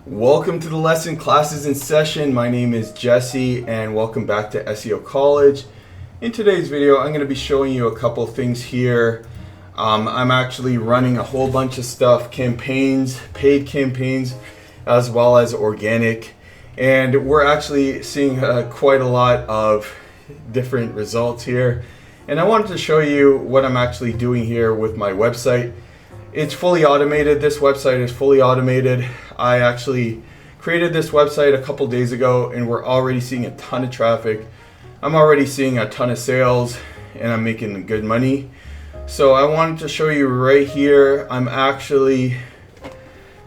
Welcome to the lesson. Classes in session. My name is Jesse and welcome back to SEO College. In today's video, I'm going to be showing you a couple things here. I'm actually running a whole bunch of stuff, campaigns, paid campaigns, as well as organic. And we're actually seeing quite a lot of different results here. And I wanted to show you what I'm actually doing here with my website. It's fully automated. This website is fully automated. I actually created this website a couple days ago and we're already seeing a ton of traffic. I'm already seeing a ton of sales and I'm making good money. So I wanted to show you right here.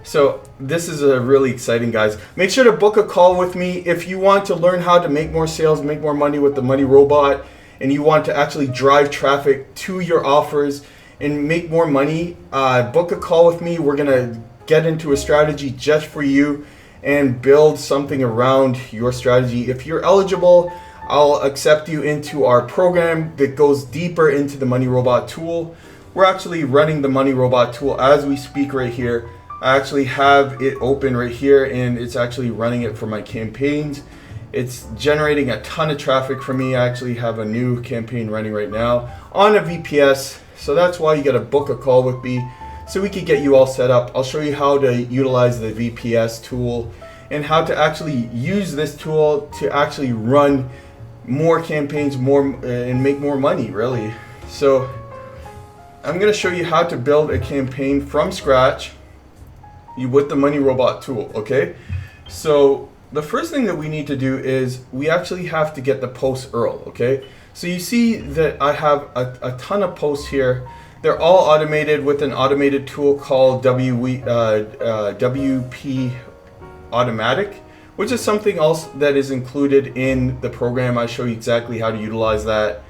So this is a really exciting, guys. Make sure to book a call with me if you want to learn how to make more sales, make more money with the Money Robot, and you want to actually drive traffic to your offers and make more money. Book a call with me. We're gonna get into a strategy just for you and build something around your strategy. If you're eligible, I'll accept you into our program that goes deeper into the Money Robot tool. We're actually running the Money Robot tool as we speak right here. I actually have it open right here and it's actually running it for my campaigns. It's generating a ton of traffic for me. I actually have a new campaign running right now on a VPS. So that's why you got to book a call with me so we can get you all set up. I'll show you how to utilize the VPS tool and how to actually use this tool to actually run more campaigns and make more money, really. So I'm going to show you how to build a campaign from scratch with the Money Robot tool, okay? So the first thing that we need to do is we actually have to get the post URL, okay? So you see that I have a ton of posts here. They're all automated with an automated tool called WP Automatic, which is something else that is included in the program. I show you exactly how to utilize that.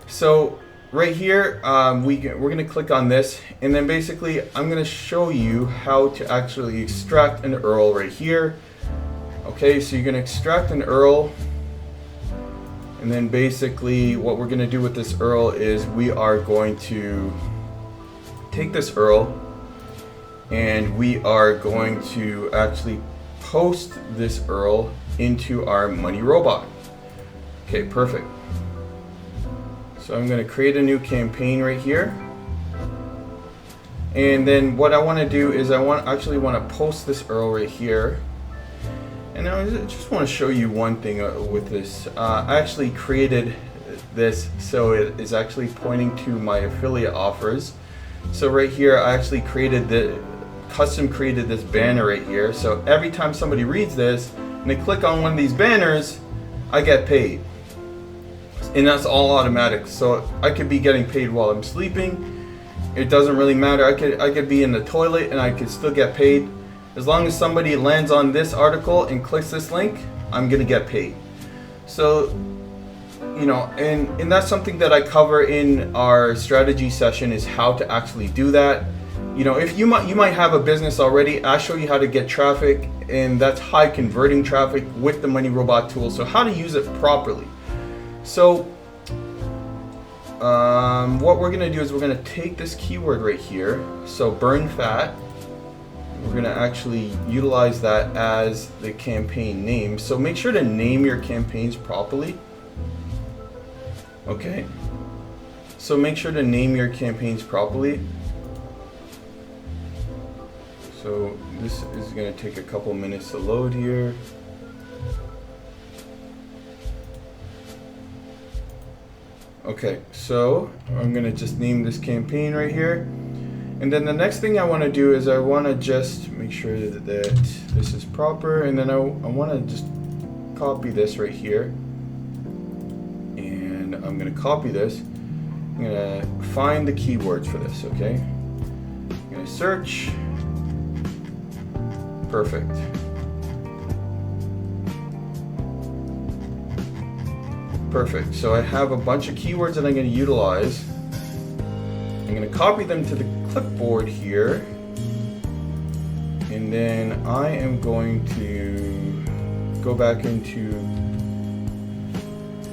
So right here, we're going to click on this, and then basically I'm going to show you how to actually extract an URL right here. Okay, so you're going to extract an URL. And then basically what we're going to do with this URL is we are going to take this URL and we are going to actually post this URL into our Money Robot. Okay, perfect. So I'm going to create a new campaign right here. And then what I want to do is I actually want to post this URL right here. And I just want to show you one thing with this. I actually created this so it is actually pointing to my affiliate offers. So right here I actually custom created this banner right here. So every time somebody reads this and they click on one of these banners, I get paid. And that's all automatic. So I could be getting paid while I'm sleeping. It doesn't really matter. I could be in the toilet and I could still get paid. As long as somebody lands on this article and clicks this link, I'm gonna get paid. So, you know, and that's something that I cover in our strategy session, is how to actually do that. You know, if you might have a business already, I show you how to get traffic, and that's high converting traffic with the Money Robot tool. So how to use it properly. So what we're gonna do is we're gonna take this keyword right here. So burn fat. We're going to actually utilize that as the campaign name. So make sure to name your campaigns properly. Okay. So make sure to name your campaigns properly. So this is going to take a couple minutes to load here. Okay, so I'm going to just name this campaign right here. And then the next thing I want to do is I want to just make sure that this is proper, and then I want to just copy this right here, and I'm going to copy this. I'm going to find the keywords for this, okay? I'm going to search. Perfect. Perfect. So I have a bunch of keywords that I'm going to utilize. I'm going to copy them to the clipboard here, and then I am going to go back into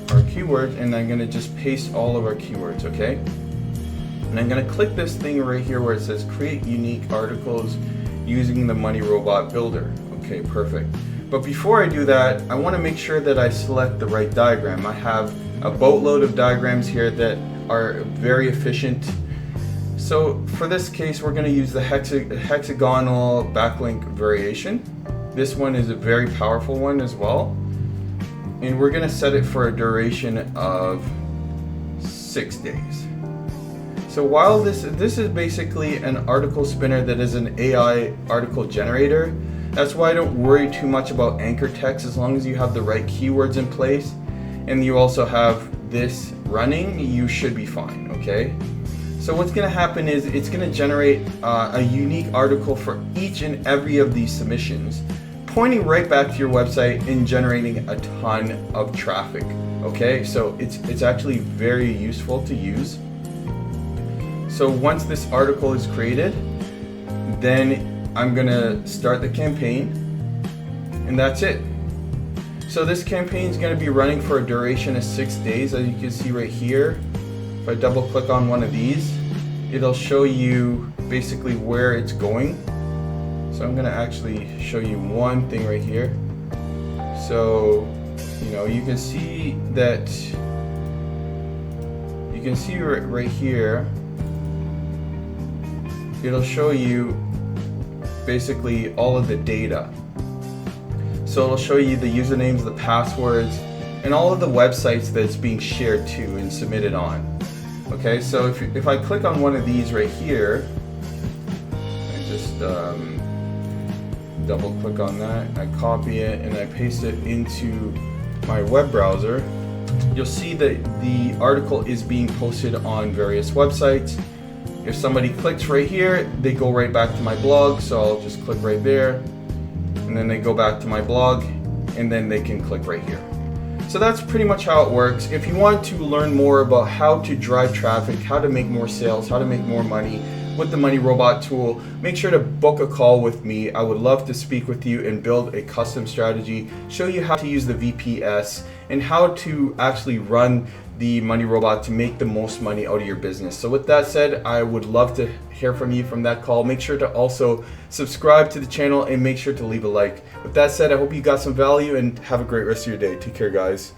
our keywords and I'm going to just paste all of our keywords, okay? And I'm going to click this thing right here where it says create unique articles using the Money Robot Builder, Okay, perfect. But before I do that, I want to make sure that I select the right diagram. I have a boatload of diagrams here that are very efficient. So for this case, we're going to use the hexagonal backlink variation. This one is a very powerful one as well. And we're going to set it for a duration of 6 days. So while this is basically an article spinner that is an AI article generator, that's why I don't worry too much about anchor text as long as you have the right keywords in place and you also have this running, you should be fine, okay? So what's going to happen is it's going to generate a unique article for each and every of these submissions, pointing right back to your website and generating a ton of traffic, okay? So it's actually very useful to use. So once this article is created, then I'm gonna start the campaign, and that's it. So this campaign is gonna be running for a duration of 6 days, as you can see right here. If I double click on one of these, it'll show you basically where it's going. So I'm gonna actually show you one thing right here. So, you can see that, right here, it'll show you basically all of the data. So it'll show you the usernames, the passwords, and all of the websites that it's being shared to and submitted on. Okay, so if I click on one of these right here, I just double click on that, I copy it, and I paste it into my web browser, you'll see that the article is being posted on various websites. If somebody clicks right here, they go right back to my blog, so I'll just click right there, and then they go back to my blog, and then they can click right here. So that's pretty much how it works. If you want to learn more about how to drive traffic, how to make more sales, how to make more money with the Money Robot tool, make sure to book a call with me. I would love to speak with you and build a custom strategy, show you how to use the VPS, and how to actually run the Money Robot to make the most money out of your business. So with that said, I would love to hear from you from that call. Make sure to also subscribe to the channel and make sure to leave a like. With that said, I hope you got some value and have a great rest of your day. Take care, guys.